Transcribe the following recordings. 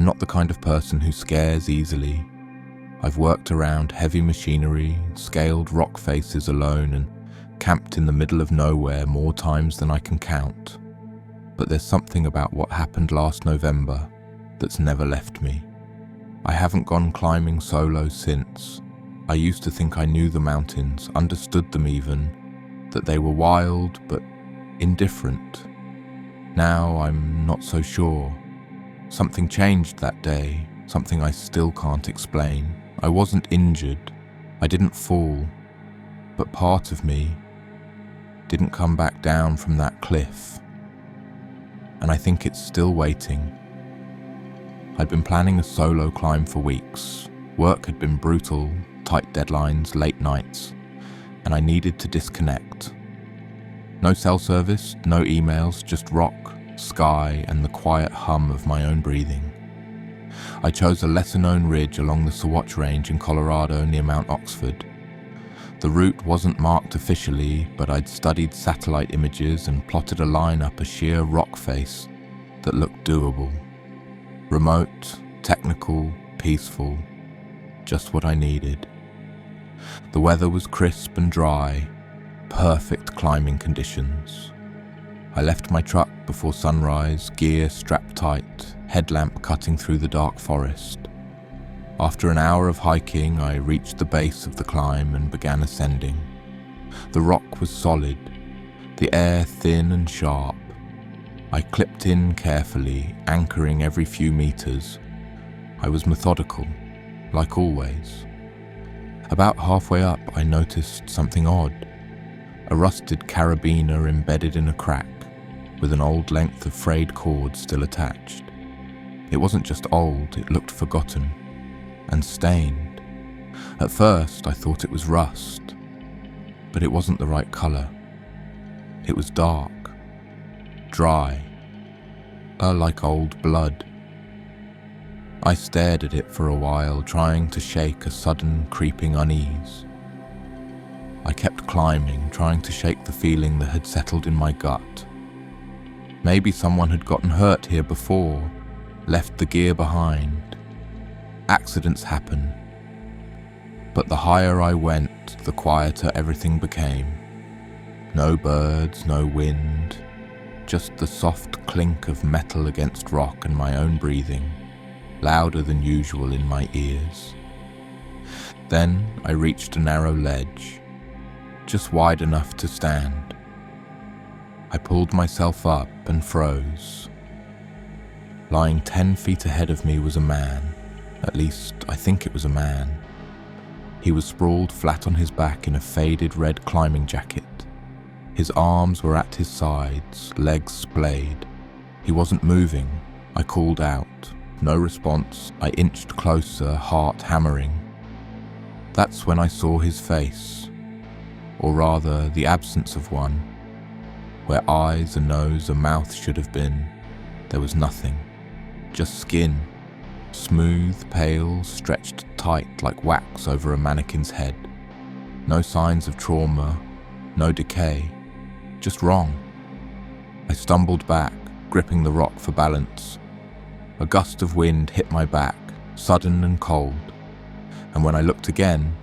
I'm not the kind of person who scares easily. I've worked around heavy machinery, scaled rock faces alone, and camped in the middle of nowhere more times than I can count. But there's something about what happened last November that's never left me. I haven't gone climbing solo since. I used to think I knew the mountains, understood them even, that they were wild but indifferent. Now I'm not so sure. Something changed that day, something I still can't explain. I wasn't injured, I didn't fall, but part of me didn't come back down from that cliff. And I think it's still waiting. I'd been planning a solo climb for weeks. Work had been brutal, tight deadlines, late nights, and I needed to disconnect. No cell service, no emails, just rock, sky, and the quiet hum of my own breathing. I chose a lesser-known ridge along the Sawatch Range in Colorado near Mount Oxford. The route wasn't marked officially, but I'd studied satellite images and plotted a line up a sheer rock face that looked doable. Remote, technical, peaceful, just what I needed. The weather was crisp and dry, perfect climbing conditions. I left my truck before sunrise, gear strapped tight, headlamp cutting through the dark forest. After an hour of hiking, I reached the base of the climb and began ascending. The rock was solid, the air thin and sharp. I clipped in carefully, anchoring every few meters. I was methodical, like always. About halfway up, I noticed something odd. A rusted carabiner embedded in a crack, with an old length of frayed cord still attached. It wasn't just old, it looked forgotten and stained. At first, I thought it was rust, but it wasn't the right color. It was dark, dry, like old blood. I stared at it for a while, trying to shake a sudden creeping unease. I kept climbing, trying to shake the feeling that had settled in my gut. Maybe someone had gotten hurt here before, left the gear behind. Accidents happen. But the higher I went, the quieter everything became. No birds, no wind, just the soft clink of metal against rock and my own breathing, louder than usual in my ears. Then I reached a narrow ledge, just wide enough to stand. I pulled myself up and froze. Lying 10 feet ahead of me was a man. At least, I think it was a man. He was sprawled flat on his back in a faded red climbing jacket. His arms were at his sides, legs splayed. He wasn't moving. I called out. No response. I inched closer, heart hammering. That's when I saw his face, or rather, the absence of one. Where eyes, a nose, a mouth should have been, there was nothing. Just skin. Smooth, pale, stretched tight like wax over a mannequin's head. No signs of trauma, no decay, just wrong. I stumbled back, gripping the rock for balance. A gust of wind hit my back, sudden and cold, and when I looked again,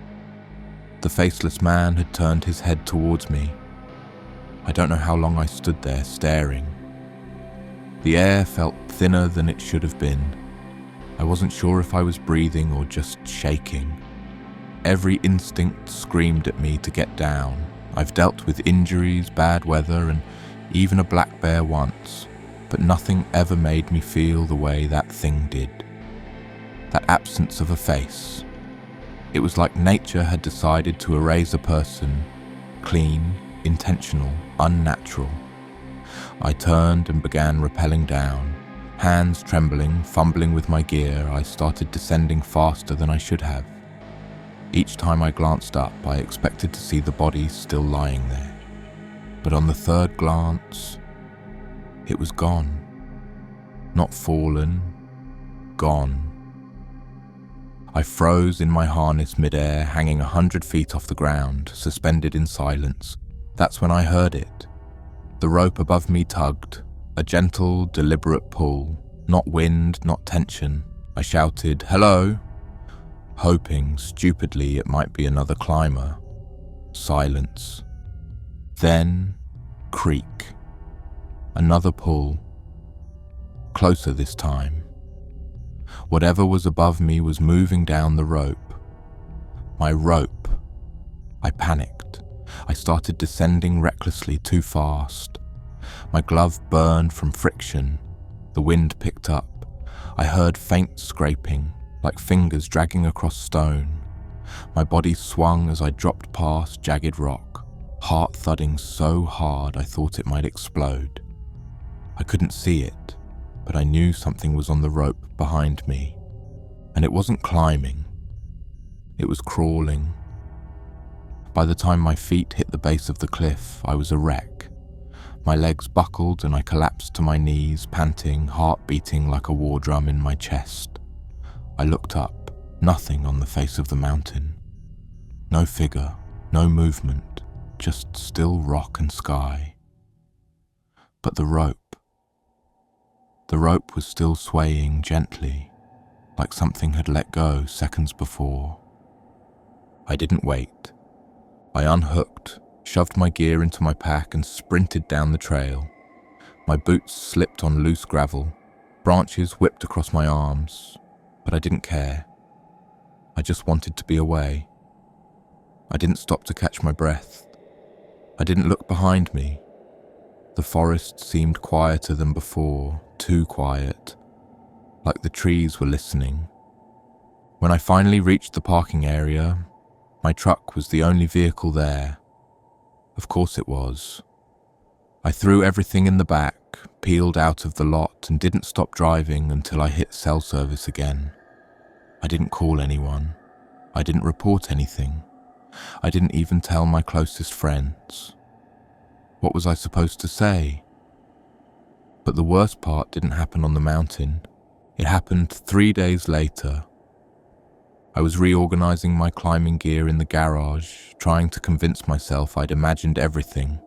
the faceless man had turned his head towards me. I don't know how long I stood there staring. The air felt thinner than it should have been. I wasn't sure if I was breathing or just shaking. Every instinct screamed at me to get down. I've dealt with injuries, bad weather, and even a black bear once, but nothing ever made me feel the way that thing did. That absence of a face. It was like nature had decided to erase a person, clean, intentional, unnatural. I turned and began rappelling down. Hands trembling, fumbling with my gear, I started descending faster than I should have. Each time I glanced up, I expected to see the body still lying there. But on the third glance, it was gone. Not fallen, gone. I froze in my harness mid-air, hanging 100 feet off the ground, suspended in silence. That's when I heard it. The rope above me tugged. A gentle, deliberate pull, not wind, not tension, I shouted, "Hello," hoping stupidly it might be another climber. Silence. Then, creak. Another pull. Closer this time. Whatever was above me was moving down the rope. My rope. I panicked. I started descending recklessly too fast. My glove burned from friction. The wind picked up. I heard faint scraping, like fingers dragging across stone. My body swung as I dropped past jagged rock, heart thudding so hard I thought it might explode. I couldn't see it, but I knew something was on the rope behind me. And it wasn't climbing. It was crawling. By the time my feet hit the base of the cliff, I was a wreck. My legs buckled and I collapsed to my knees, panting, heart beating like a war drum in my chest. I looked up, nothing on the face of the mountain. No figure, no movement, just still rock and sky. But the rope was still swaying gently, like something had let go seconds before. I didn't wait. I unhooked, shoved my gear into my pack and sprinted down the trail. My boots slipped on loose gravel, branches whipped across my arms, but I didn't care. I just wanted to be away. I didn't stop to catch my breath. I didn't look behind me. The forest seemed quieter than before, too quiet, like the trees were listening. When I finally reached the parking area, my truck was the only vehicle there. Of course it was. I threw everything in the back, peeled out of the lot, and didn't stop driving until I hit cell service again. I didn't call anyone. I didn't report anything. I didn't even tell my closest friends. What was I supposed to say? But the worst part didn't happen on the mountain. It happened 3 days later. I was reorganizing my climbing gear in the garage, trying to convince myself I'd imagined everything.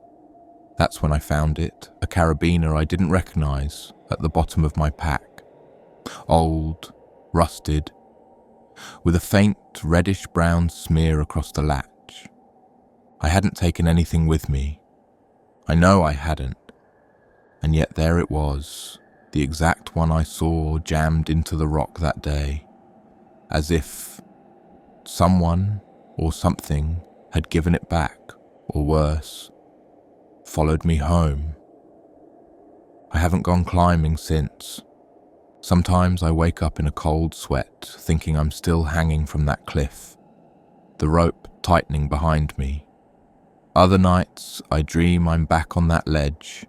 That's when I found it, a carabiner I didn't recognize, at the bottom of my pack. Old, rusted, with a faint reddish-brown smear across the latch. I hadn't taken anything with me. I know I hadn't. And yet there it was, the exact one I saw jammed into the rock that day. As if someone or something had given it back, or worse, followed me home. I haven't gone climbing since. Sometimes I wake up in a cold sweat, thinking I'm still hanging from that cliff, the rope tightening behind me. Other nights I dream I'm back on that ledge,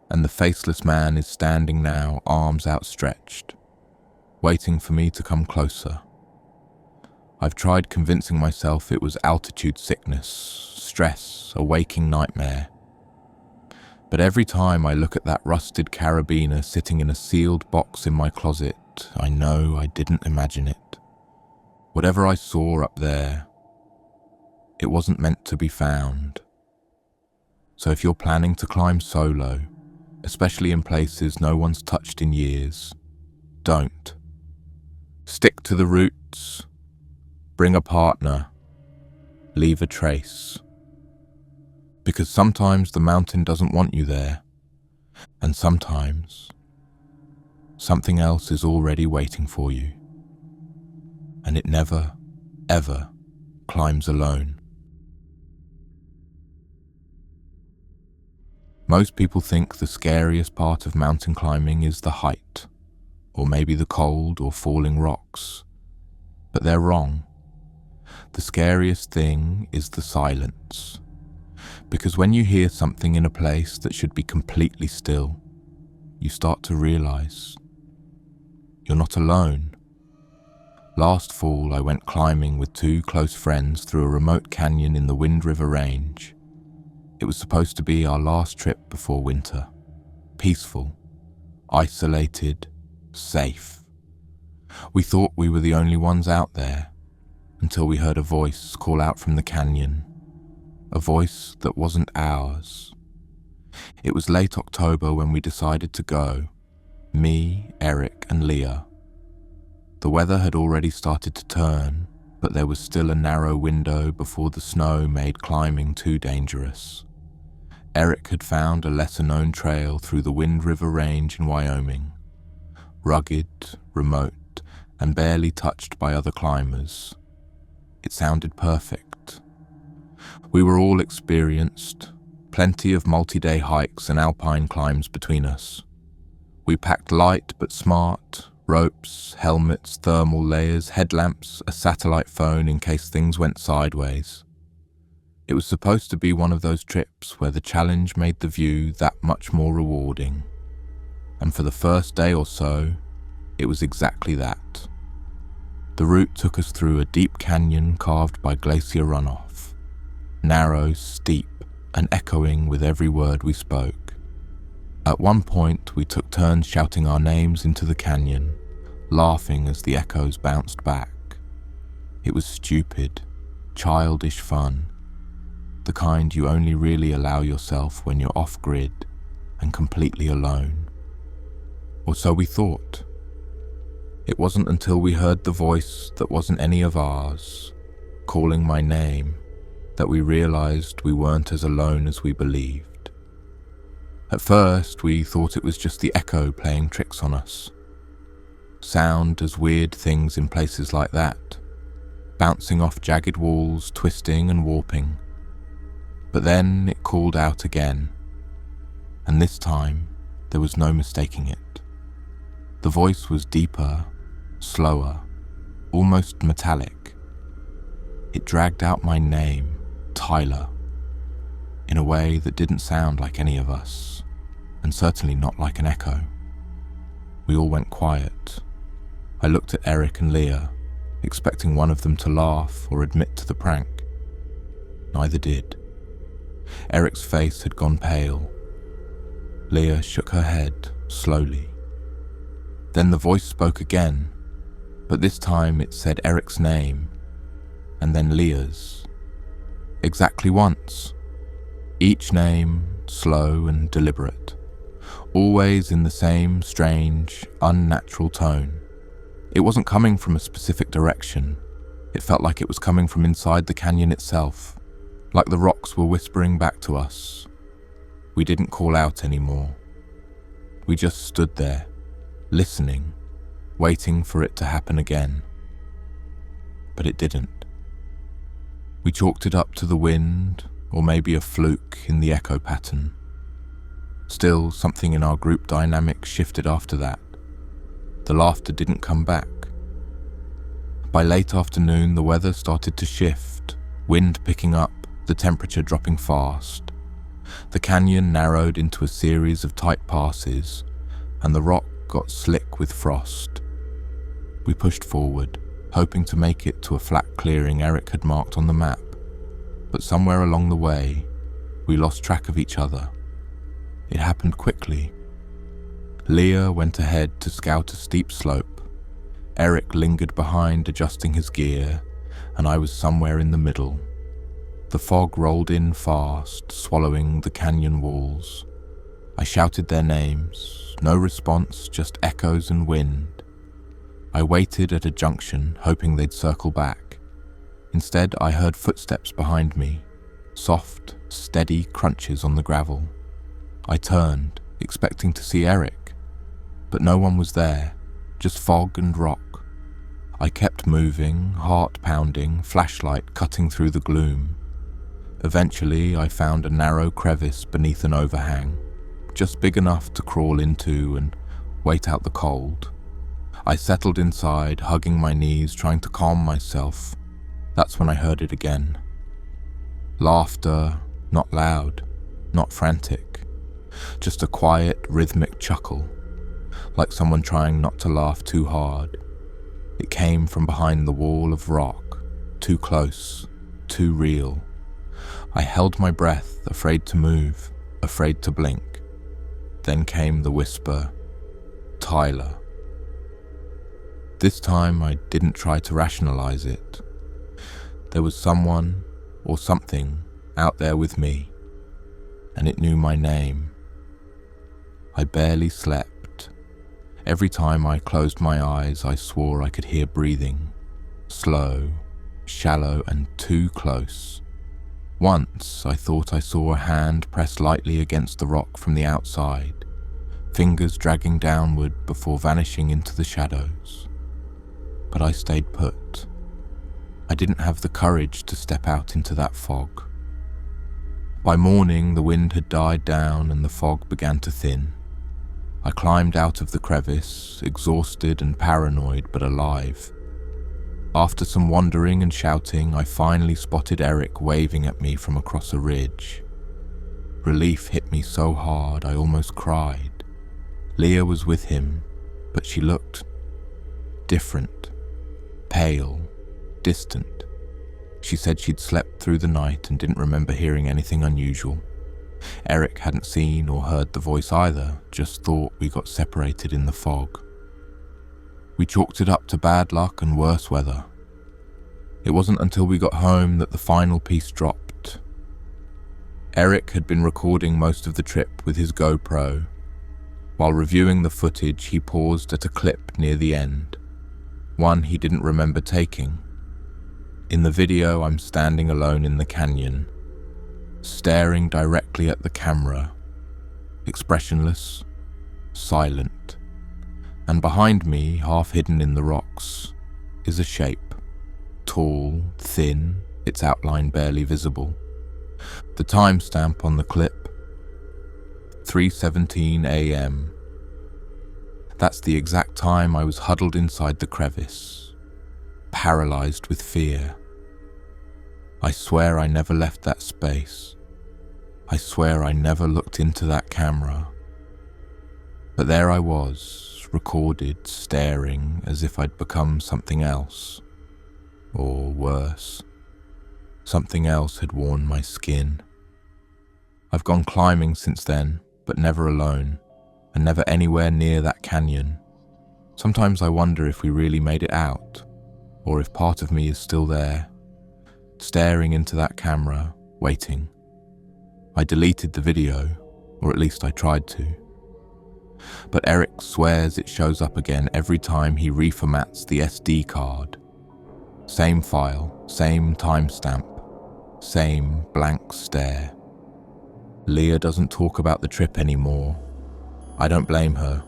and the faceless man is standing now, arms outstretched, waiting for me to come closer. I've tried convincing myself it was altitude sickness, stress, a waking nightmare. But every time I look at that rusted carabiner sitting in a sealed box in my closet, I know I didn't imagine it. Whatever I saw up there, it wasn't meant to be found. So if you're planning to climb solo, especially in places no one's touched in years, don't. Stick to the roots. Bring a partner. Leave a trace. Because sometimes the mountain doesn't want you there, and sometimes something else is already waiting for you, and it never, ever climbs alone. Most people think the scariest part of mountain climbing is the height, or maybe the cold or falling rocks, but they're wrong. The scariest thing is the silence. Because when you hear something in a place that should be completely still, you start to realize you're not alone. Last fall, I went climbing with 2 close friends through a remote canyon in the Wind River Range. It was supposed to be our last trip before winter. Peaceful, isolated, safe. We thought we were the only ones out there, until we heard a voice call out from the canyon. A voice that wasn't ours. It was late October when we decided to go. Me, Eric, and Leah. The weather had already started to turn, but there was still a narrow window before the snow made climbing too dangerous. Eric had found a lesser-known trail through the Wind River Range in Wyoming. Rugged, remote, and barely touched by other climbers. It sounded perfect. We were all experienced, plenty of multi-day hikes and alpine climbs between us. We packed light but smart, ropes, helmets, thermal layers, headlamps, a satellite phone in case things went sideways. It was supposed to be one of those trips where the challenge made the view that much more rewarding. And for the first day or so, it was exactly that. The route took us through a deep canyon carved by glacier runoff, narrow, steep, and echoing with every word we spoke. At one point, we took turns shouting our names into the canyon, laughing as the echoes bounced back. It was stupid, childish fun, the kind you only really allow yourself when you're off-grid and completely alone. Or so we thought. It wasn't until we heard the voice that wasn't any of ours, calling my name, that we realized we weren't as alone as we believed. At first, we thought it was just the echo playing tricks on us. Sound does weird things in places like that, bouncing off jagged walls, twisting and warping. But then it called out again, and this time there was no mistaking it. The voice was deeper, slower, almost metallic. It dragged out my name, Tyler, in a way that didn't sound like any of us, and certainly not like an echo. We all went quiet. I looked at Eric and Leah, expecting one of them to laugh or admit to the prank. Neither did. Eric's face had gone pale. Leah shook her head slowly. Then the voice spoke again, but this time it said Eric's name, and then Leah's. Exactly once. Each name slow and deliberate, always in the same strange, unnatural tone. It wasn't coming from a specific direction. It felt like it was coming from inside the canyon itself, like the rocks were whispering back to us. We didn't call out anymore. We just stood there, listening, waiting for it to happen again. But it didn't. We chalked it up to the wind, or maybe a fluke in the echo pattern. Still, something in our group dynamic shifted after that. The laughter didn't come back. By late afternoon, the weather started to shift, wind picking up, the temperature dropping fast. The canyon narrowed into a series of tight passes, and the rock got slick with frost. We pushed forward, hoping to make it to a flat clearing Eric had marked on the map, but somewhere along the way, we lost track of each other. It happened quickly. Leah went ahead to scout a steep slope. Eric lingered behind, adjusting his gear, and I was somewhere in the middle. The fog rolled in fast, swallowing the canyon walls. I shouted their names, no response, just echoes and wind. I waited at a junction, hoping they'd circle back. Instead, I heard footsteps behind me, soft, steady crunches on the gravel. I turned, expecting to see Eric, but no one was there, just fog and rock. I kept moving, heart pounding, flashlight cutting through the gloom. Eventually, I found a narrow crevice beneath an overhang, just big enough to crawl into and wait out the cold. I settled inside, hugging my knees, trying to calm myself. That's when I heard it again. Laughter, not loud, not frantic, just a quiet, rhythmic chuckle, like someone trying not to laugh too hard. It came from behind the wall of rock, too close, too real. I held my breath, afraid to move, afraid to blink. Then came the whisper, Tyler. This time I didn't try to rationalize it. There was someone, or something, out there with me, and it knew my name. I barely slept. Every time I closed my eyes, I swore I could hear breathing. Slow, shallow, and too close. Once, I thought I saw a hand press lightly against the rock from the outside, fingers dragging downward before vanishing into the shadows. But I stayed put. I didn't have the courage to step out into that fog. By morning, the wind had died down and the fog began to thin. I climbed out of the crevice, exhausted and paranoid but alive. After some wandering and shouting, I finally spotted Eric waving at me from across a ridge. Relief hit me so hard I almost cried. Leah was with him, but she looked different, pale, distant. She said she'd slept through the night and didn't remember hearing anything unusual. Eric hadn't seen or heard the voice either, just thought we got separated in the fog. We chalked it up to bad luck and worse weather. It wasn't until we got home that the final piece dropped. Eric had been recording most of the trip with his GoPro. While reviewing the footage, he paused at a clip near the end, one he didn't remember taking. In the video, I'm standing alone in the canyon, staring directly at the camera, expressionless, silent, and behind me, half hidden in the rocks, is a shape, tall, thin, its outline barely visible. The timestamp on the clip, 3:17 a.m. That's the exact time I was huddled inside the crevice, paralyzed with fear. I swear I never left that space. I swear I never looked into that camera. But there I was, recorded, staring as if I'd become something else. Or worse, something else had worn my skin. I've gone climbing since then, but never alone, and never anywhere near that canyon. Sometimes I wonder if we really made it out, or if part of me is still there, staring into that camera, waiting. I deleted the video, or at least I tried to. But Eric swears it shows up again every time he reformats the SD card. Same file, same timestamp, same blank stare. Leah doesn't talk about the trip anymore. I don't blame her.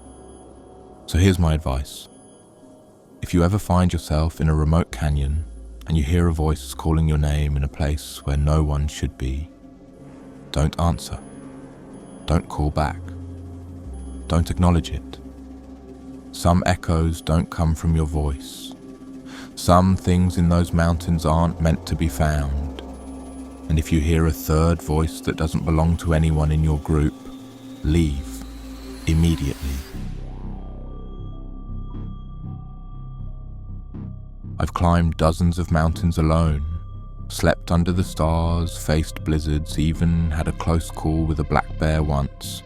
So here's my advice. If you ever find yourself in a remote canyon and you hear a voice calling your name in a place where no one should be, don't answer. Don't call back. Don't acknowledge it. Some echoes don't come from your voice. Some things in those mountains aren't meant to be found. And if you hear a third voice that doesn't belong to anyone in your group, leave immediately. I've climbed dozens of mountains alone, slept under the stars, faced blizzards, even had a close call with a black bear once.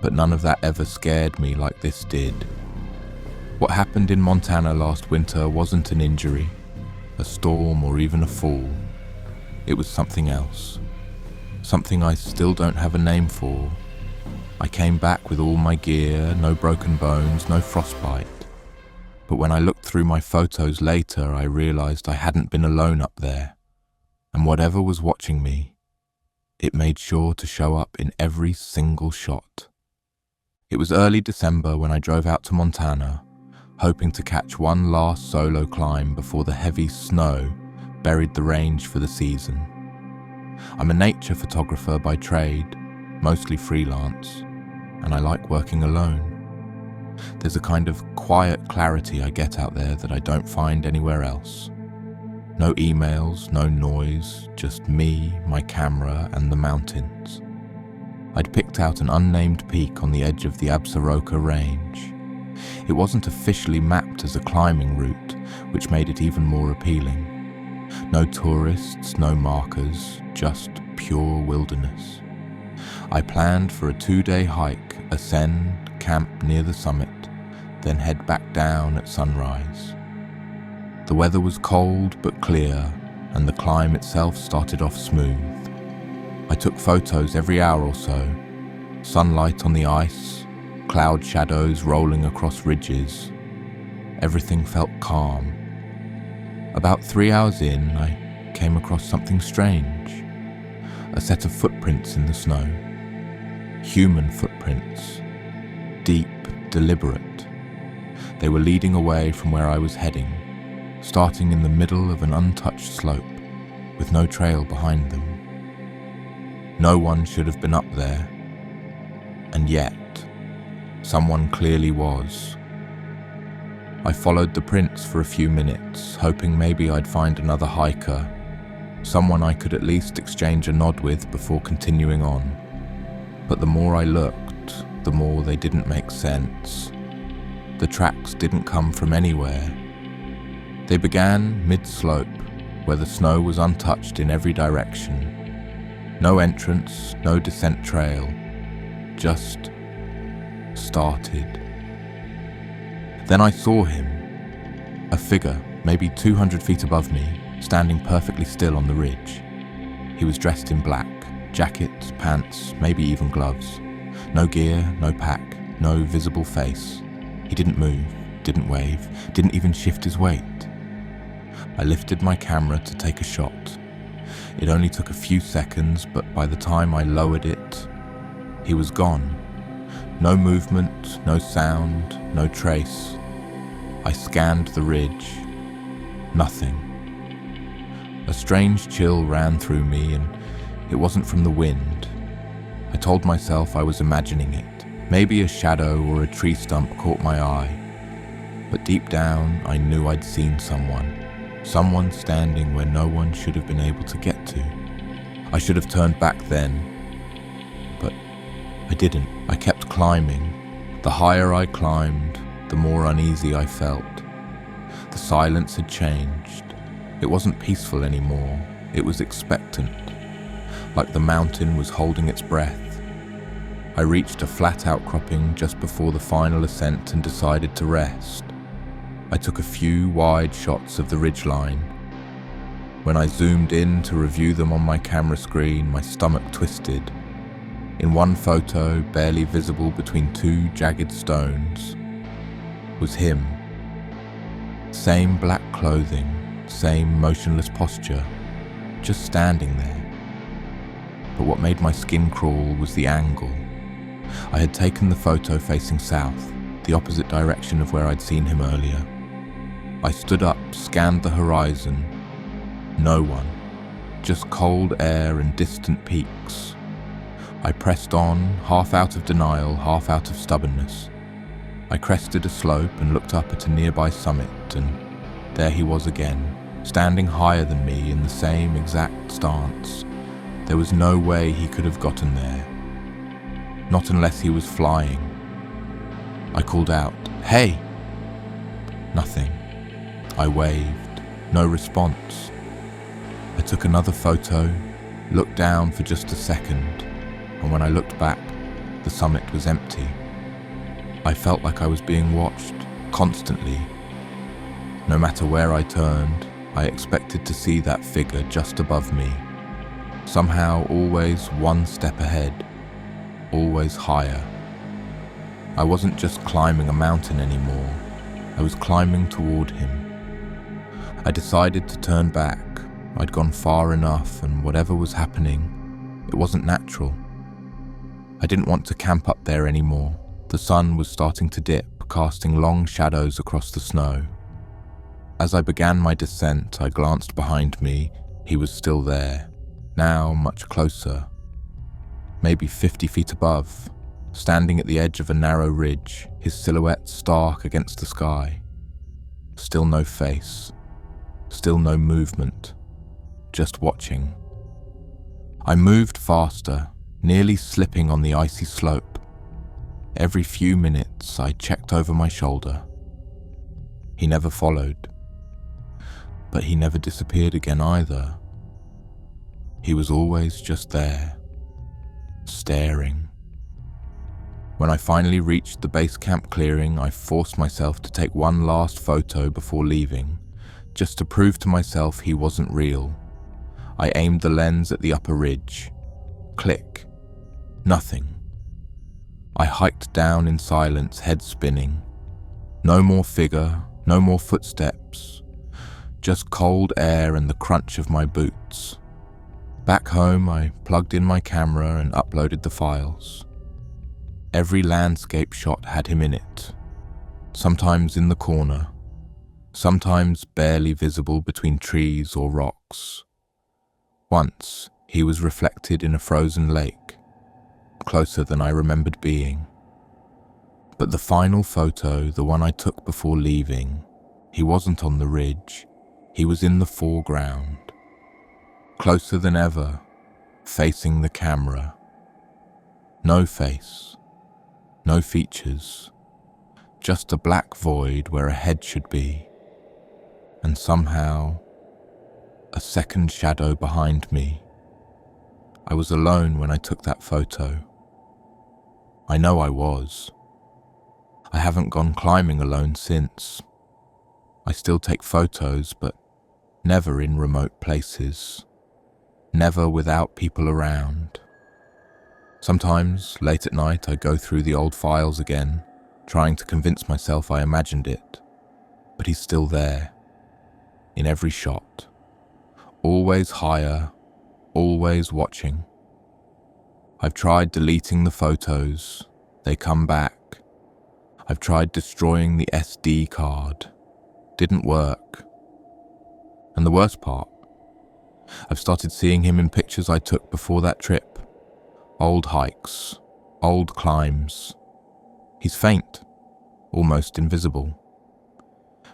But none of that ever scared me like this did. What happened in Montana last winter wasn't an injury, a storm, or even a fall. It was something else. Something I still don't have a name for. I came back with all my gear, no broken bones, no frostbite. But when I looked through my photos later, I realized I hadn't been alone up there. And whatever was watching me, it made sure to show up in every single shot. It was early December when I drove out to Montana, hoping to catch one last solo climb before the heavy snow buried the range for the season. I'm a nature photographer by trade, mostly freelance, and I like working alone. There's a kind of quiet clarity I get out there that I don't find anywhere else. No emails, no noise, just me, my camera, and the mountains. I'd picked out an unnamed peak on the edge of the Absaroka Range. It wasn't officially mapped as a climbing route, which made it even more appealing. No tourists, no markers, just pure wilderness. I planned for a 2-day hike, ascend, camp near the summit, then head back down at sunrise. The weather was cold but clear, and the climb itself started off smooth. I took photos every hour or so, sunlight on the ice, cloud shadows rolling across ridges. Everything felt calm. About 3 hours in, I came across something strange. A set of footprints in the snow. Human footprints. Deep, deliberate. They were leading away from where I was heading, starting in the middle of an untouched slope, with no trail behind them. No one should have been up there, and yet, someone clearly was. I followed the prints for a few minutes, hoping maybe I'd find another hiker, someone I could at least exchange a nod with before continuing on. But the more I looked, the more they didn't make sense. The tracks didn't come from anywhere. They began mid-slope, where the snow was untouched in every direction. No entrance, no descent trail, just started. Then I saw him, a figure maybe 200 feet above me, standing perfectly still on the ridge. He was dressed in black, jacket, pants, maybe even gloves. No gear, no pack, no visible face. He didn't move, didn't wave, didn't even shift his weight. I lifted my camera to take a shot. It only took a few seconds, but by the time I lowered it, he was gone. No movement, no sound, no trace. I scanned the ridge. Nothing. A strange chill ran through me, and it wasn't from the wind. I told myself I was imagining it. Maybe a shadow or a tree stump caught my eye. But deep down, I knew I'd seen someone. Someone standing where no one should have been able to get to. I should have turned back then, but I didn't. I kept climbing. The higher I climbed, the more uneasy I felt. The silence had changed. It wasn't peaceful anymore. It was expectant, like the mountain was holding its breath. I reached a flat outcropping just before the final ascent and decided to rest. I took a few wide shots of the ridgeline. When I zoomed in to review them on my camera screen, my stomach twisted. In one photo, barely visible between two jagged stones, was him. Same black clothing, same motionless posture, just standing there. But what made my skin crawl was the angle. I had taken the photo facing south, the opposite direction of where I'd seen him earlier. I stood up, scanned the horizon. No one, just cold air and distant peaks. I pressed on, half out of denial, half out of stubbornness. I crested a slope and looked up at a nearby summit, and there he was again, standing higher than me in the same exact stance. There was no way he could have gotten there. Not unless he was flying. I called out, "Hey!" Nothing. I waved. No response. I took another photo, looked down for just a second, and when I looked back, the summit was empty. I felt like I was being watched, constantly. No matter where I turned, I expected to see that figure just above me. Somehow always one step ahead, always higher. I wasn't just climbing a mountain anymore, I was climbing toward him. I decided to turn back. I'd gone far enough, and whatever was happening, it wasn't natural. I didn't want to camp up there anymore. The sun was starting to dip, casting long shadows across the snow. As I began my descent, I glanced behind me. He was still there, now much closer. Maybe 50 feet above, standing at the edge of a narrow ridge, his silhouette stark against the sky. Still no face. Still no movement, just watching. I moved faster, nearly slipping on the icy slope. Every few minutes, I checked over my shoulder. He never followed, but he never disappeared again either. He was always just there, staring. When I finally reached the base camp clearing, I forced myself to take one last photo before leaving, just to prove to myself he wasn't real. I aimed the lens at the upper ridge. Click. Nothing. I hiked down in silence, head spinning. No more figure, no more footsteps, just cold air and the crunch of my boots. Back home, I plugged in my camera and uploaded the files. Every landscape shot had him in it, sometimes in the corner, sometimes barely visible between trees or rocks. Once, he was reflected in a frozen lake, closer than I remembered being. But the final photo, the one I took before leaving, he wasn't on the ridge, he was in the foreground, closer than ever, facing the camera. No face, no features, just a black void where a head should be, and somehow, a second shadow behind me. I was alone when I took that photo. I know I was. I haven't gone climbing alone since. I still take photos, but never in remote places. Never without people around. Sometimes, late at night, I go through the old files again, trying to convince myself I imagined it. But he's still there, in every shot. Always higher, always watching. I've tried deleting the photos, they come back. I've tried destroying the SD card, didn't work. And the worst part, I've started seeing him in pictures I took before that trip. Old hikes, old climbs. He's faint, almost invisible.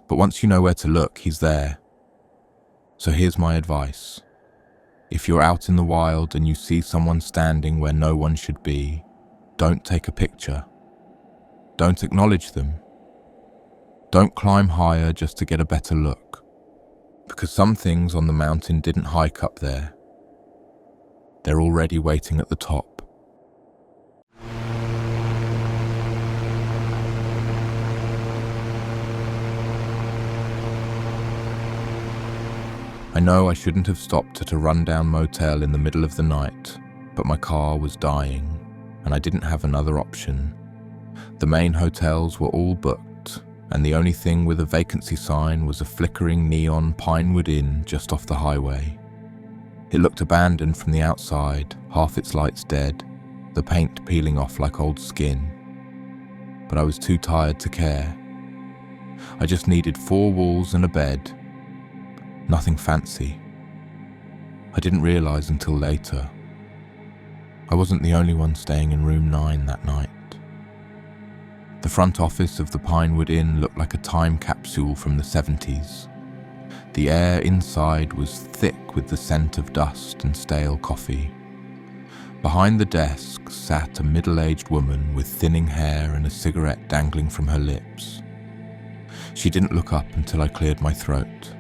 But once you know where to look, he's there. So here's my advice. If you're out in the wild and you see someone standing where no one should be, don't take a picture. Don't acknowledge them. Don't climb higher just to get a better look. Because some things on the mountain didn't hike up there. They're already waiting at the top. I know I shouldn't have stopped at a rundown motel in the middle of the night, but my car was dying, and I didn't have another option. The main hotels were all booked, and the only thing with a vacancy sign was a flickering neon Pinewood Inn just off the highway. It looked abandoned from the outside, half its lights dead, the paint peeling off like old skin. But I was too tired to care. I just needed 4 walls and a bed. Nothing fancy. I didn't realize until later. I wasn't the only one staying in room 9 that night. The front office of the Pinewood Inn looked like a time capsule from the 70s. The air inside was thick with the scent of dust and stale coffee. Behind the desk sat a middle-aged woman with thinning hair and a cigarette dangling from her lips. She didn't look up until I cleared my throat.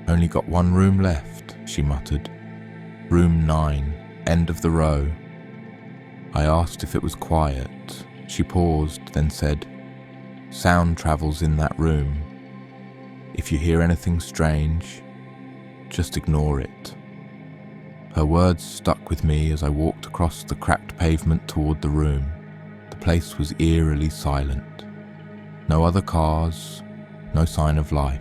"Only got 1 room left," she muttered. "Room 9, end of the row." I asked if it was quiet. She paused, then said, "Sound travels in that room. If you hear anything strange, just ignore it." Her words stuck with me as I walked across the cracked pavement toward the room. The place was eerily silent. No other cars, no sign of life.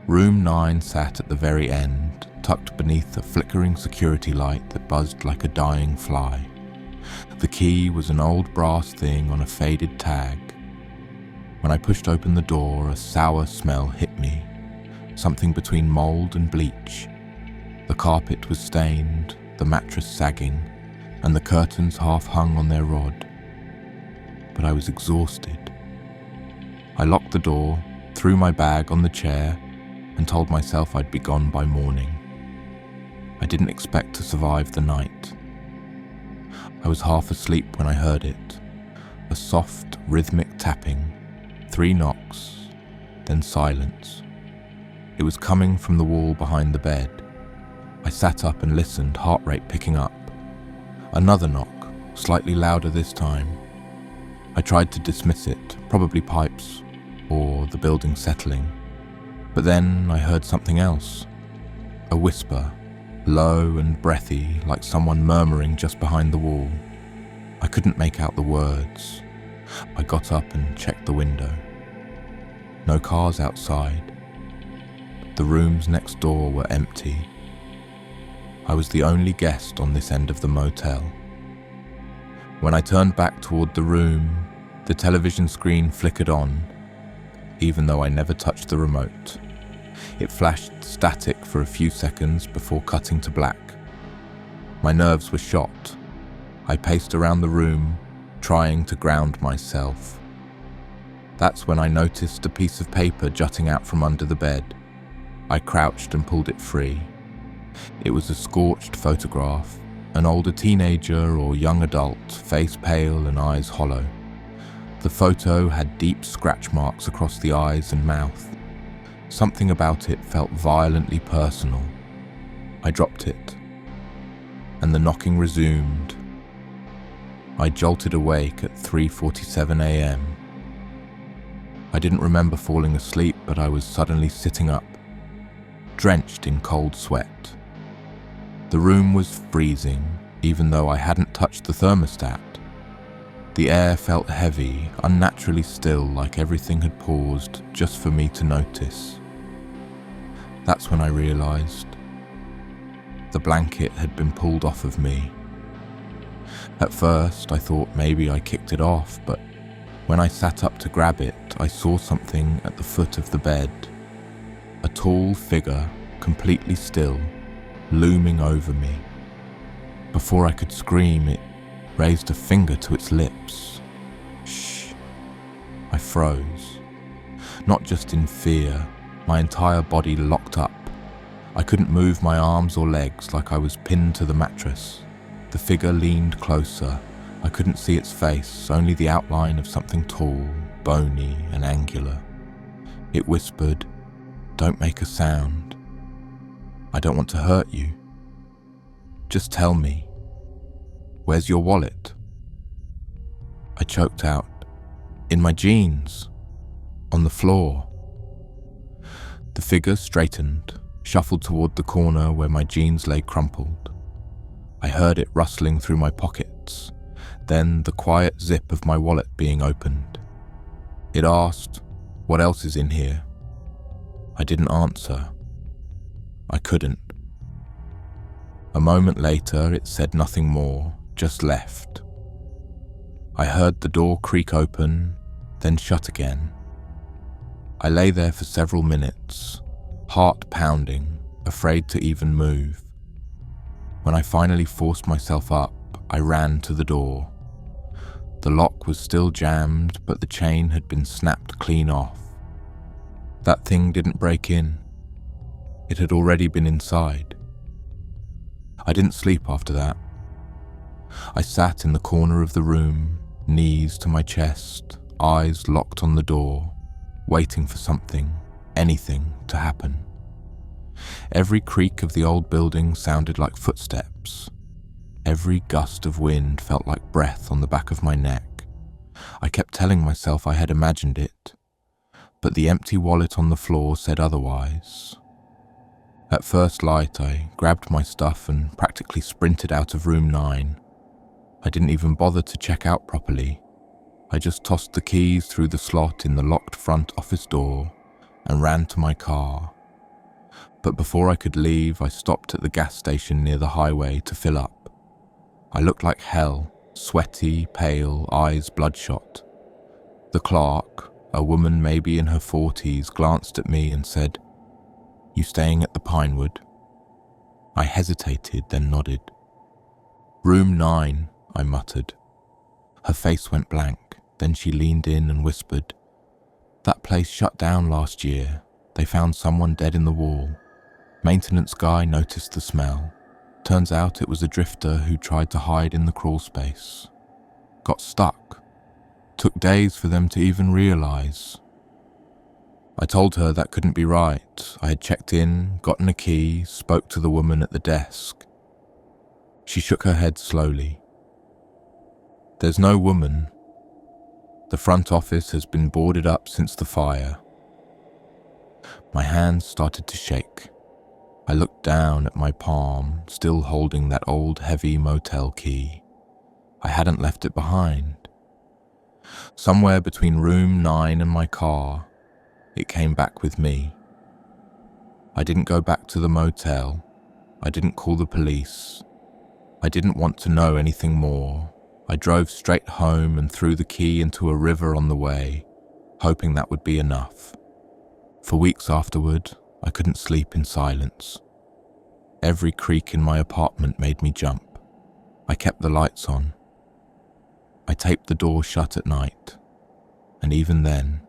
Room 9 sat at the very end, tucked beneath a flickering security light that buzzed like a dying fly. The key was an old brass thing on a faded tag. When I pushed open the door, a sour smell hit me, something between mold and bleach. The carpet was stained, the mattress sagging, and the curtains half hung on their rod. But I was exhausted. I locked the door, threw my bag on the chair, and told myself I'd be gone by morning. I didn't expect to survive the night. I was half asleep when I heard it. A soft, rhythmic tapping, 3 knocks, then silence. It was coming from the wall behind the bed. I sat up and listened, heart rate picking up. Another knock, slightly louder this time. I tried to dismiss it, probably pipes, or the building settling. But then I heard something else. A whisper, low and breathy, like someone murmuring just behind the wall. I couldn't make out the words. I got up and checked the window. No cars outside. The rooms next door were empty. I was the only guest on this end of the motel. When I turned back toward the room, the television screen flickered on, even though I never touched the remote. It flashed static for a few seconds before cutting to black. My nerves were shot. I paced around the room, trying to ground myself. That's when I noticed a piece of paper jutting out from under the bed. I crouched and pulled it free. It was a scorched photograph, an older teenager or young adult, face pale and eyes hollow. The photo had deep scratch marks across the eyes and mouth. Something about it felt violently personal. I dropped it, and the knocking resumed. I jolted awake at 3:47 a.m. I didn't remember falling asleep, but I was suddenly sitting up, drenched in cold sweat. The room was freezing, even though I hadn't touched the thermostat. The air felt heavy, unnaturally still, like everything had paused just for me to notice. That's when I realized the blanket had been pulled off of me. At first, I thought maybe I kicked it off, but when I sat up to grab it, I saw something at the foot of the bed. A tall figure, completely still, looming over me. Before I could scream, it raised a finger to its lips. Shh. I froze. Not just in fear, my entire body locked up. I couldn't move my arms or legs, like I was pinned to the mattress. The figure leaned closer. I couldn't see its face, only the outline of something tall, bony and angular. It whispered, "Don't make a sound. I don't want to hurt you. Just tell me, where's your wallet?" I choked out, "In my jeans, on the floor." The figure straightened, shuffled toward the corner where my jeans lay crumpled. I heard it rustling through my pockets, then the quiet zip of my wallet being opened. It asked, "What else is in here?" I didn't answer. I couldn't. A moment later, it said nothing more, just left. I heard the door creak open, then shut again. I lay there for several minutes, heart pounding, afraid to even move. When I finally forced myself up, I ran to the door. The lock was still jammed, but the chain had been snapped clean off. That thing didn't break in. It had already been inside. I didn't sleep after that. I sat in the corner of the room, knees to my chest, eyes locked on the door, waiting for something, anything, to happen. Every creak of the old building sounded like footsteps. Every gust of wind felt like breath on the back of my neck. I kept telling myself I had imagined it, but the empty wallet on the floor said otherwise. At first light, I grabbed my stuff and practically sprinted out of room 9. I didn't even bother to check out properly. I just tossed the keys through the slot in the locked front office door and ran to my car. But before I could leave, I stopped at the gas station near the highway to fill up. I looked like hell, sweaty, pale, eyes bloodshot. The clerk, a woman maybe in her 40s, glanced at me and said, "You staying at the Pinewood?" I hesitated, then nodded. "Room 9, I muttered. Her face went blank, then she leaned in and whispered, "That place shut down last year. They found someone dead in the wall. Maintenance guy noticed the smell. Turns out it was a drifter who tried to hide in the crawl space. Got stuck. Took days for them to even realize." I told her that couldn't be right. I had checked in, gotten a key, spoke to the woman at the desk. She shook her head slowly. "There's no woman. The front office has been boarded up since the fire." My hands started to shake. I looked down at my palm, still holding that old heavy motel key. I hadn't left it behind. Somewhere between room 9 and my car, it came back with me. I didn't go back to the motel. I didn't call the police. I didn't want to know anything more. I drove straight home and threw the key into a river on the way, hoping that would be enough. For weeks afterward, I couldn't sleep in silence. Every creak in my apartment made me jump. I kept the lights on. I taped the door shut at night, and even then,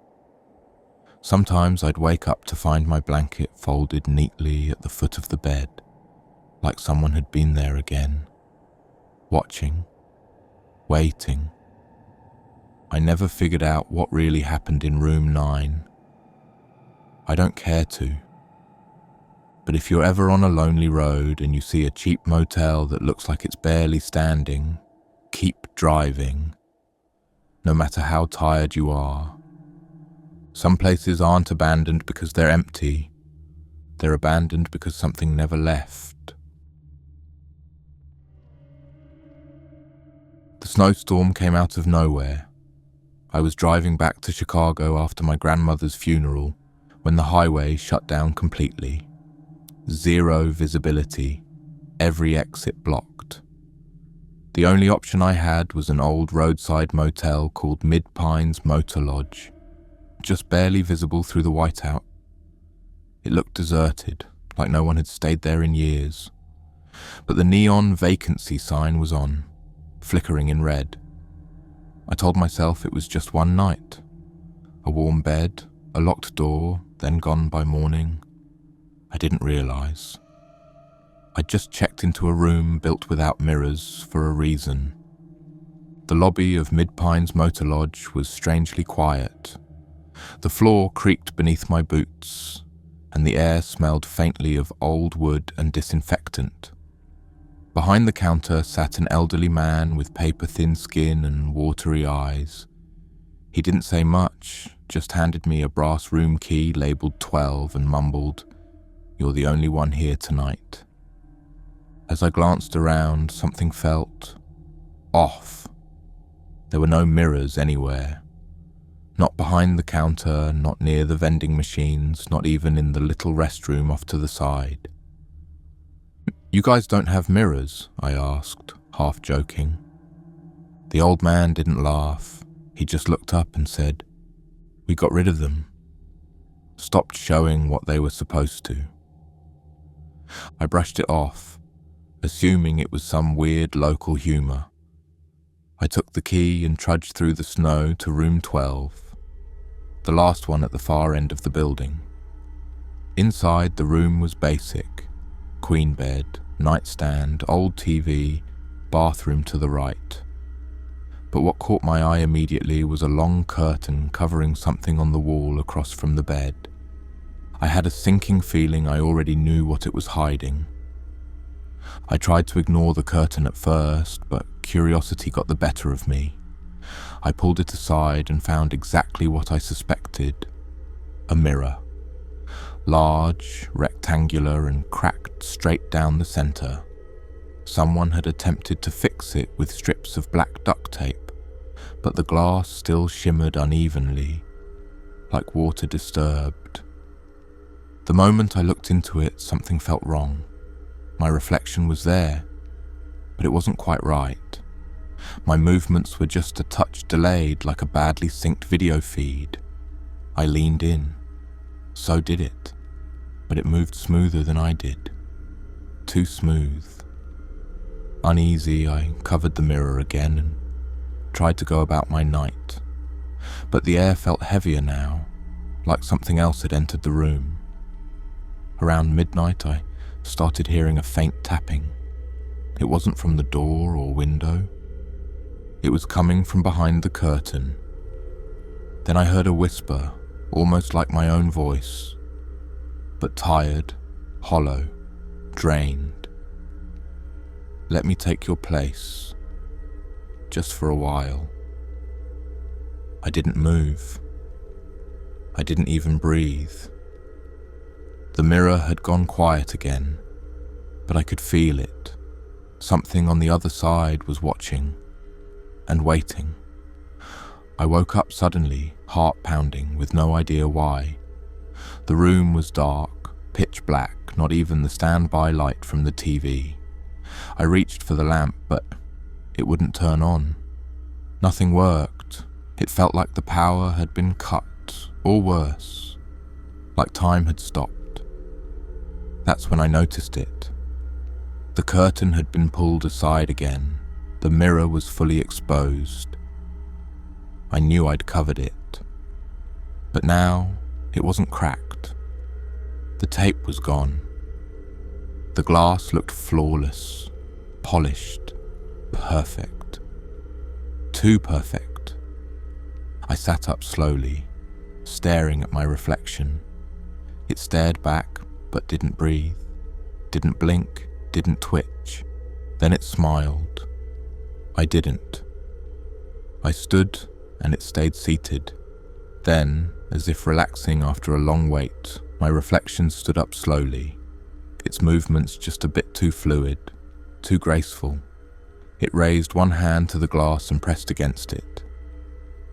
sometimes I'd wake up to find my blanket folded neatly at the foot of the bed, like someone had been there again, watching, waiting. I never figured out what really happened in room 9. I don't care to. But if you're ever on a lonely road and you see a cheap motel that looks like it's barely standing, keep driving, no matter how tired you are. Some places aren't abandoned because they're empty. They're abandoned because something never left. The snowstorm came out of nowhere. I was driving back to Chicago after my grandmother's funeral when the highway shut down completely. Zero visibility, every exit blocked. The only option I had was an old roadside motel called Mid-Pines Motor Lodge, just barely visible through the whiteout. It looked deserted, like no one had stayed there in years. But the neon vacancy sign was on, flickering in red. I told myself it was just one night. A warm bed, a locked door, then gone by morning. I didn't realize. I'd just checked into a room built without mirrors for a reason. The lobby of Mid-Pines Motor Lodge was strangely quiet. The floor creaked beneath my boots, and the air smelled faintly of old wood and disinfectant. Behind the counter sat an elderly man with paper-thin skin and watery eyes. He didn't say much, just handed me a brass room key labeled 12 and mumbled, "You're the only one here tonight." As I glanced around, something felt off. There were no mirrors anywhere. Not behind the counter, not near the vending machines, not even in the little restroom off to the side. "You guys don't have mirrors?" I asked, half joking. The old man didn't laugh. He just looked up and said, "We got rid of them. Stopped showing what they were supposed to." I brushed it off, assuming it was some weird local humor. I took the key and trudged through the snow to room 12, the last one at the far end of the building. Inside, the room was basic: queen bed, nightstand, old TV, bathroom to the right. But what caught my eye immediately was a long curtain covering something on the wall across from the bed. I had a sinking feeling I already knew what it was hiding. I tried to ignore the curtain at first, but curiosity got the better of me. I pulled it aside and found exactly what I suspected: a mirror. Large, rectangular, and cracked straight down the center. Someone had attempted to fix it with strips of black duct tape, but the glass still shimmered unevenly, like water disturbed. The moment I looked into it, something felt wrong. My reflection was there, but it wasn't quite right. My movements were just a touch delayed, like a badly synced video feed. I leaned in. So did it, but it moved smoother than I did. Too smooth. Uneasy, I covered the mirror again and tried to go about my night. But the air felt heavier now, like something else had entered the room. Around midnight, I started hearing a faint tapping. It wasn't from the door or window. It was coming from behind the curtain. Then I heard a whisper, almost like my own voice, but tired, hollow, drained. "Let me take your place, just for a while." I didn't move. I didn't even breathe. The mirror had gone quiet again, but I could feel it. Something on the other side was watching. and waiting. I woke up suddenly, heart pounding, with no idea why. The room was dark, pitch black, not even the standby light from the TV. I reached for the lamp, but it wouldn't turn on. Nothing worked. It felt like the power had been cut, or worse, like time had stopped. That's when I noticed it. The curtain had been pulled aside again. The mirror was fully exposed. I knew I'd covered it. But now, it wasn't cracked. The tape was gone. The glass looked flawless, polished, perfect. Too perfect. I sat up slowly, staring at my reflection. It stared back, but didn't breathe, didn't blink, didn't twitch. Then it smiled. I didn't. I stood, and it stayed seated. Then, as if relaxing after a long wait, my reflection stood up slowly, its movements just a bit too fluid, too graceful. It raised one hand to the glass and pressed against it.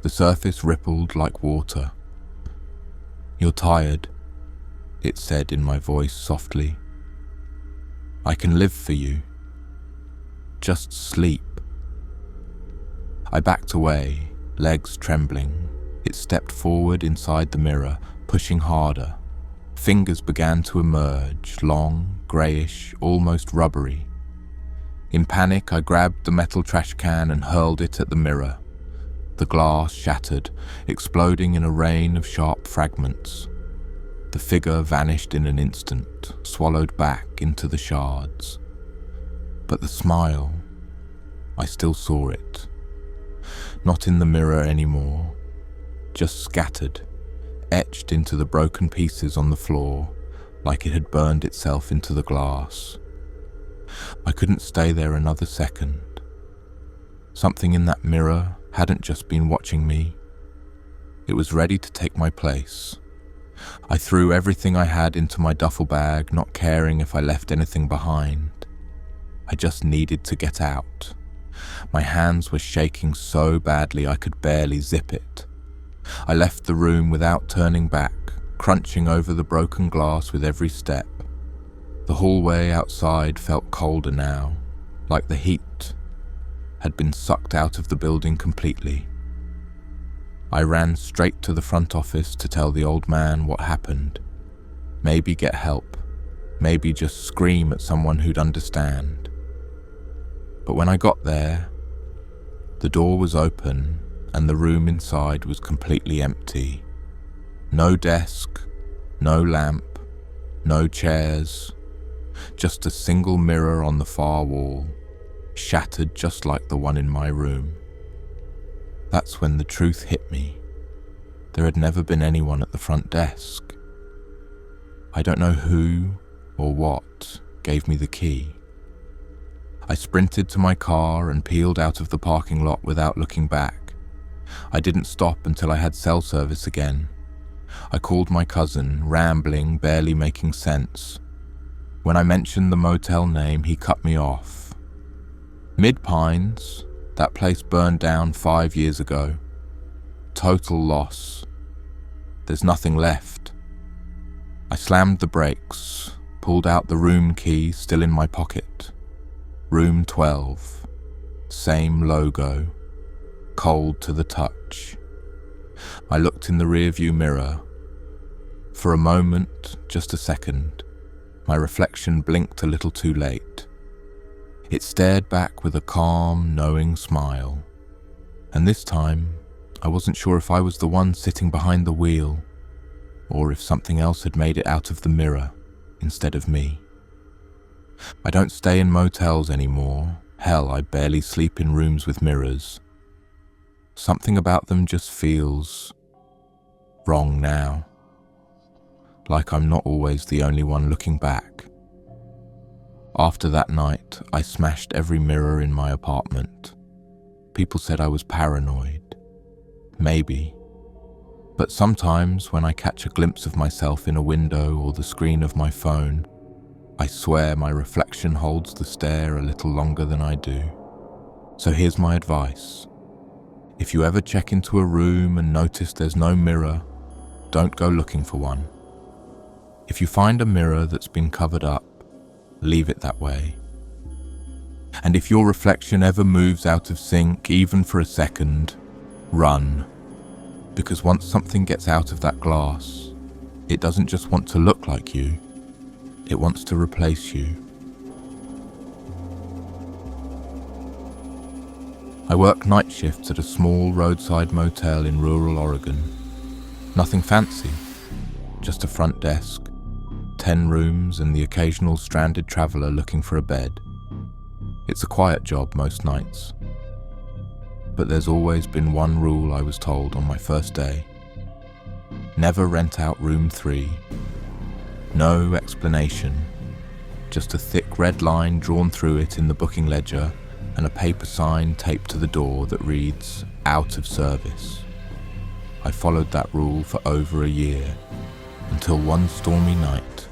The surface rippled like water. "You're tired," it said in my voice softly. "I can live for you. Just sleep." I backed away, legs trembling. It stepped forward inside the mirror, pushing harder. Fingers began to emerge, long, greyish, almost rubbery. In panic, I grabbed the metal trash can and hurled it at the mirror. The glass shattered, exploding in a rain of sharp fragments. The figure vanished in an instant, swallowed back into the shards. But the smile, I still saw it. Not in the mirror anymore, just scattered, etched into the broken pieces on the floor, like it had burned itself into the glass. I couldn't stay there another second. Something in that mirror hadn't just been watching me. It was ready to take my place. I threw everything I had into my duffel bag, not caring if I left anything behind. I just needed to get out. My hands were shaking so badly I could barely zip it. I left the room without turning back, crunching over the broken glass with every step. The hallway outside felt colder now, like the heat had been sucked out of the building completely. I ran straight to the front office to tell the old man what happened. Maybe get help, maybe just scream at someone who'd understand. But when I got there, the door was open and the room inside was completely empty. No desk, no lamp, no chairs, just a single mirror on the far wall, shattered just like the one in my room. That's when the truth hit me. There had never been anyone at the front desk. I don't know who or what gave me the key. I sprinted to my car and peeled out of the parking lot without looking back. I didn't stop until I had cell service again. I called my cousin, rambling, barely making sense. When I mentioned the motel name, he cut me off. Mid-Pines, that place burned down 5 years ago. Total loss. There's nothing left. I slammed the brakes, pulled out the room key still in my pocket. Room 12. Same logo. Cold to the touch. I looked in the rearview mirror. For a moment, just a second, my reflection blinked a little too late. It stared back with a calm, knowing smile. And this time, I wasn't sure if I was the one sitting behind the wheel, or if something else had made it out of the mirror instead of me. I don't stay in motels anymore. Hell, I barely sleep in rooms with mirrors. Something about them just feels wrong now. Like I'm not always the only one looking back. After that night, I smashed every mirror in my apartment. People said I was paranoid. Maybe. But sometimes when I catch a glimpse of myself in a window or the screen of my phone, I swear my reflection holds the stare a little longer than I do. So here's my advice. If you ever check into a room and notice there's no mirror, don't go looking for one. If you find a mirror that's been covered up, leave it that way. And if your reflection ever moves out of sync, even for a second, run. Because once something gets out of that glass, it doesn't just want to look like you, it wants to replace you. I work night shifts at a small roadside motel in rural Oregon. Nothing fancy, just a front desk, 10 rooms and the occasional stranded traveller looking for a bed. It's a quiet job most nights. But there's always been one rule I was told on my first day. Never rent out room 3. No explanation, just a thick red line drawn through it in the booking ledger and a paper sign taped to the door that reads, "Out of service." I followed that rule for over a year, until one stormy night,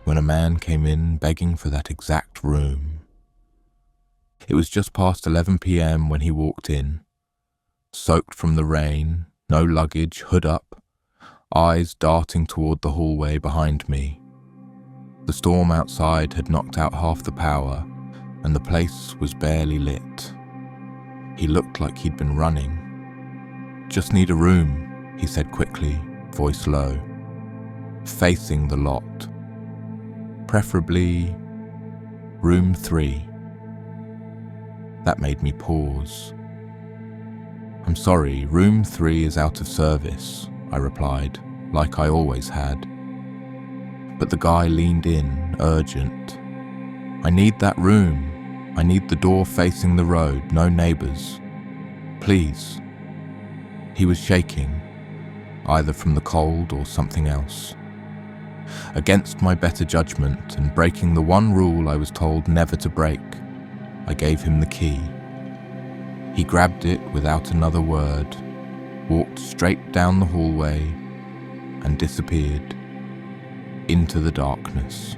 when a man came in begging for that exact room. It was just past 11 p.m. when he walked in, soaked from the rain, no luggage, hood up, eyes darting toward the hallway behind me. The storm outside had knocked out half the power, and the place was barely lit. He looked like he'd been running. "Just need a room," he said quickly, voice low. "Facing the lot. Preferably room 3. That made me pause. "I'm sorry, room 3 is out of service," I replied, like I always had. But the guy leaned in, urgent. "I need that room. I need the door facing the road, no neighbours. Please." He was shaking, either from the cold or something else. Against my better judgment and breaking the one rule I was told never to break, I gave him the key. He grabbed it without another word, walked straight down the hallway, and disappeared into the darkness.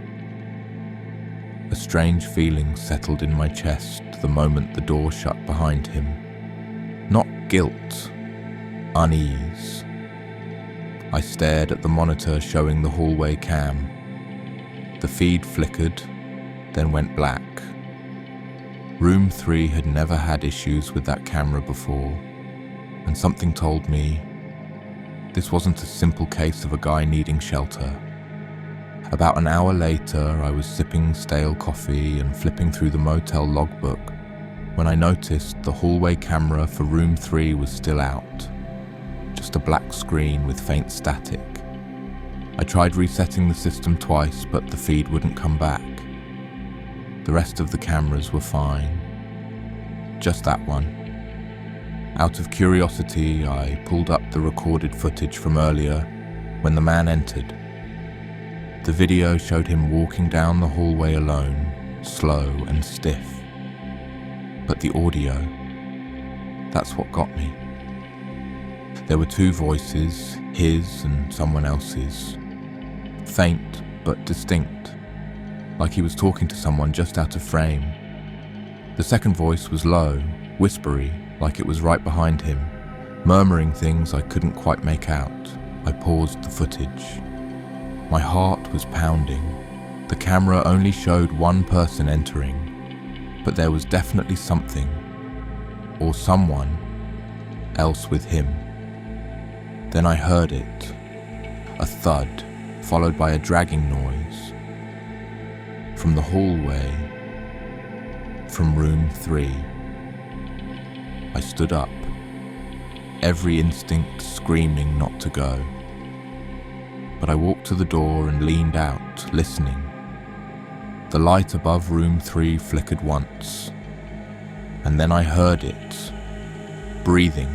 A strange feeling settled in my chest the moment the door shut behind him. Not guilt, unease. I stared at the monitor showing the hallway cam. The feed flickered, then went black. Room 3 had never had issues with that camera before, and something told me this wasn't a simple case of a guy needing shelter. About an hour later, I was sipping stale coffee and flipping through the motel logbook when I noticed the hallway camera for room 3 was still out. Just a black screen with faint static. I tried resetting the system twice, but the feed wouldn't come back. The rest of the cameras were fine. Just that one. Out of curiosity, I pulled up the recorded footage from earlier when the man entered. The video showed him walking down the hallway alone, slow and stiff. But the audio, that's what got me. There were 2 voices, his and someone else's. Faint but distinct, like he was talking to someone just out of frame. The second voice was low, whispery, like it was right behind him, murmuring things I couldn't quite make out. I paused the footage. My heart was pounding. The camera only showed one person entering, but there was definitely something, or someone, else with him. Then I heard it, a thud, followed by a dragging noise. From the hallway, from room 3. I stood up, every instinct screaming not to go. But I walked to the door and leaned out, listening. The light above room 3 flickered once, and then I heard it, breathing,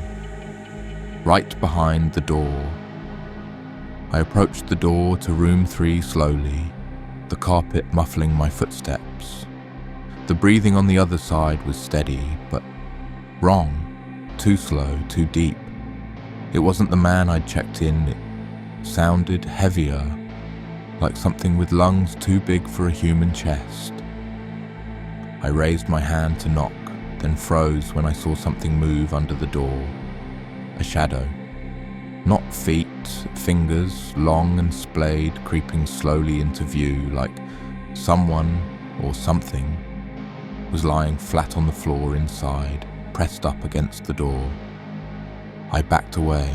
right behind the door. I approached the door to room 3 slowly, the carpet muffling my footsteps. The breathing on the other side was steady, but wrong, too slow, too deep. It wasn't the man I'd checked in. It sounded heavier, like something with lungs too big for a human chest. I raised my hand to knock, then froze when I saw something move under the door. A shadow. Not feet, fingers, long and splayed, creeping slowly into view, like someone or something was lying flat on the floor inside, pressed up against the door. I backed away,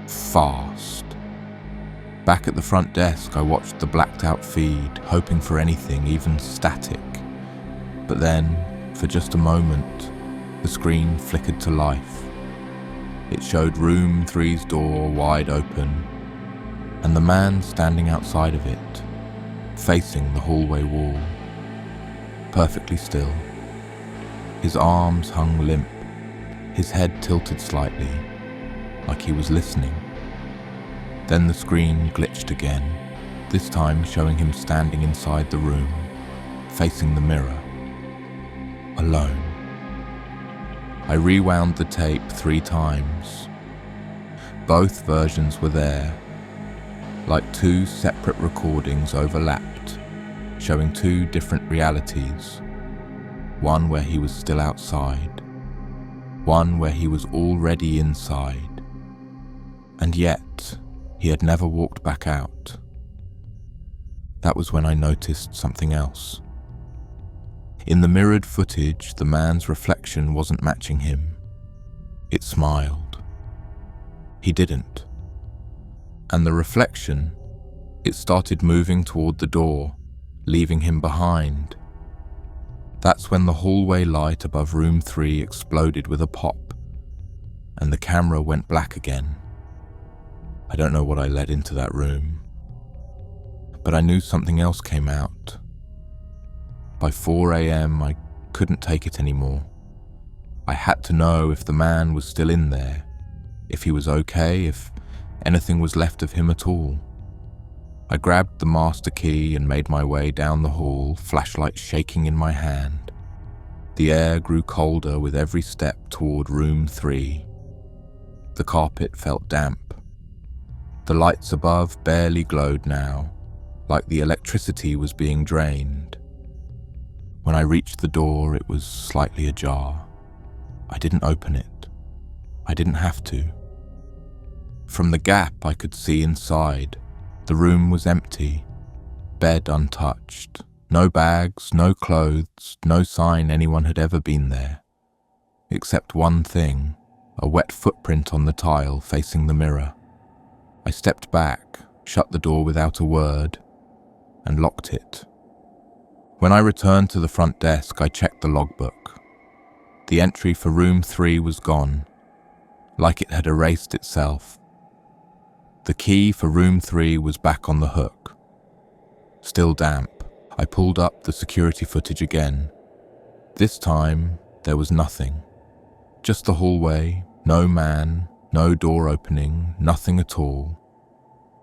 fast. Back at the front desk, I watched the blacked-out feed, hoping for anything, even static. But then, for just a moment, the screen flickered to life. It showed room 3's door wide open, and the man standing outside of it, facing the hallway wall, perfectly still. His arms hung limp, his head tilted slightly, like he was listening. Then the screen glitched again, this time showing him standing inside the room, facing the mirror, alone. I rewound the tape 3 times. Both versions were there, like 2 separate recordings overlapped, showing 2 different realities. One where he was still outside, one where he was already inside, and yet he had never walked back out. That was when I noticed something else. In the mirrored footage, the man's reflection wasn't matching him. It smiled. He didn't. And the reflection, it started moving toward the door, leaving him behind. That's when the hallway light above room 3 exploded with a pop, and the camera went black again. I don't know what I let into that room, but I knew something else came out. By 4 a.m, I couldn't take it anymore. I had to know if the man was still in there, if he was okay, if anything was left of him at all. I grabbed the master key and made my way down the hall, flashlight shaking in my hand. The air grew colder with every step toward room 3. The carpet felt damp. The lights above barely glowed now, like the electricity was being drained. When I reached the door, it was slightly ajar. I didn't open it. I didn't have to. From the gap, I could see inside. The room was empty, bed untouched, no bags, no clothes, no sign anyone had ever been there. Except one thing, a wet footprint on the tile facing the mirror. I stepped back, shut the door without a word, and locked it. When I returned to the front desk, I checked the logbook. The entry for room 3 was gone, like it had erased itself. The key for room 3 was back on the hook. Still damp, I pulled up the security footage again. This time, there was nothing. Just the hallway, no man, no door opening, nothing at all.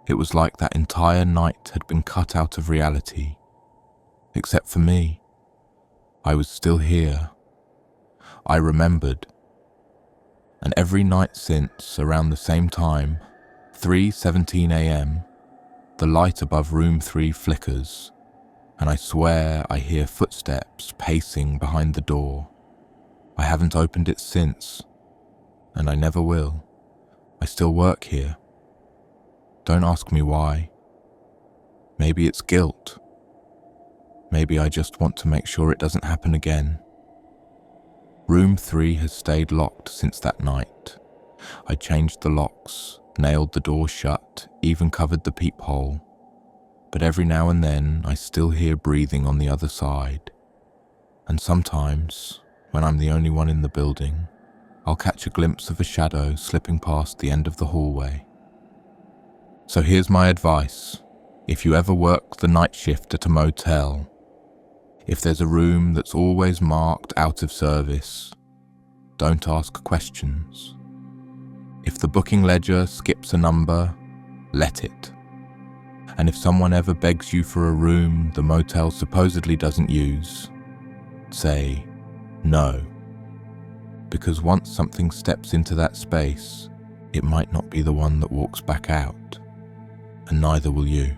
It was like that entire night had been cut out of reality. Except for me. I was still here. I remembered. And every night since, around the same time, 3:17 a.m, the light above room 3 flickers, and I swear I hear footsteps pacing behind the door. I haven't opened it since, and I never will. I still work here. Don't ask me why. Maybe it's guilt. Maybe I just want to make sure it doesn't happen again. Room 3 has stayed locked since that night. I changed the locks, nailed the door shut, even covered the peephole. But every now and then, I still hear breathing on the other side. And sometimes, when I'm the only one in the building, I'll catch a glimpse of a shadow slipping past the end of the hallway. So here's my advice. If you ever work the night shift at a motel, if there's a room that's always marked out of service, don't ask questions. If the booking ledger skips a number, let it. And if someone ever begs you for a room the motel supposedly doesn't use, say no. Because once something steps into that space, it might not be the one that walks back out, and neither will you.